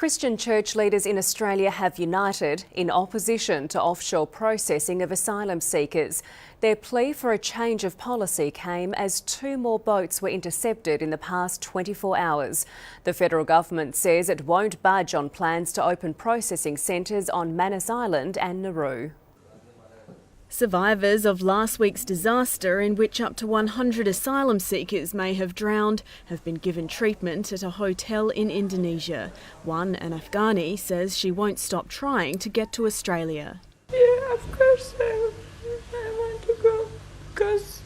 Christian church leaders in Australia have united in opposition to offshore processing of asylum seekers. Their plea for a change of policy came as 2 more boats were intercepted in the past 24 hours. The federal government says it won't budge on plans to open processing centres on Manus Island and Nauru. Survivors of last week's disaster, in which up to 100 asylum seekers may have drowned, have been given treatment at a hotel in Indonesia. One, an Afghani, says she won't stop trying to get to Australia. Yeah, of course I want to go because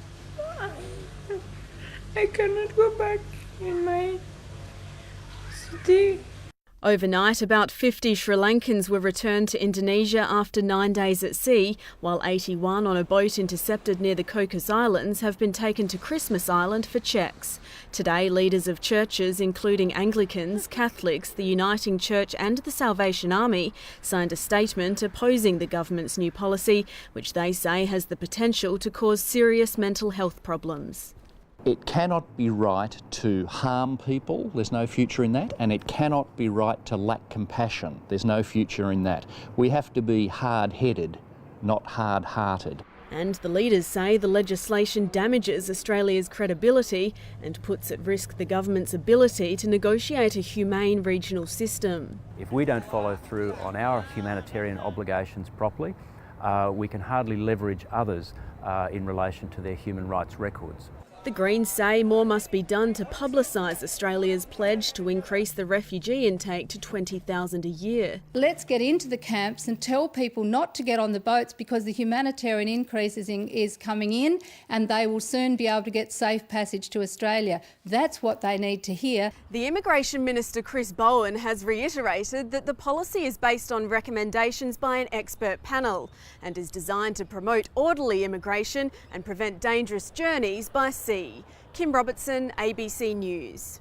I cannot go back in my city. Overnight, about 50 Sri Lankans were returned to Indonesia after 9 days at sea, while 81 on a boat intercepted near the Cocos Islands have been taken to Christmas Island for checks. Today, leaders of churches, including Anglicans, Catholics, the Uniting Church and the Salvation Army, signed a statement opposing the government's new policy, which they say has the potential to cause serious mental health problems. It cannot be right to harm people, there's no future in that, and it cannot be right to lack compassion, there's no future in that. We have to be hard-headed, not hard-hearted. And the leaders say the legislation damages Australia's credibility and puts at risk the government's ability to negotiate a humane regional system. If we don't follow through on our humanitarian obligations properly, we can hardly leverage others in relation to their human rights records. The Greens say more must be done to publicise Australia's pledge to increase the refugee intake to 20,000 a year. Let's get into the camps and tell people not to get on the boats because the humanitarian increase is coming in and they will soon be able to get safe passage to Australia. That's what they need to hear. The Immigration Minister Chris Bowen has reiterated that the policy is based on recommendations by an expert panel and is designed to promote orderly immigration and prevent dangerous journeys by sea. Kim Robertson, ABC News.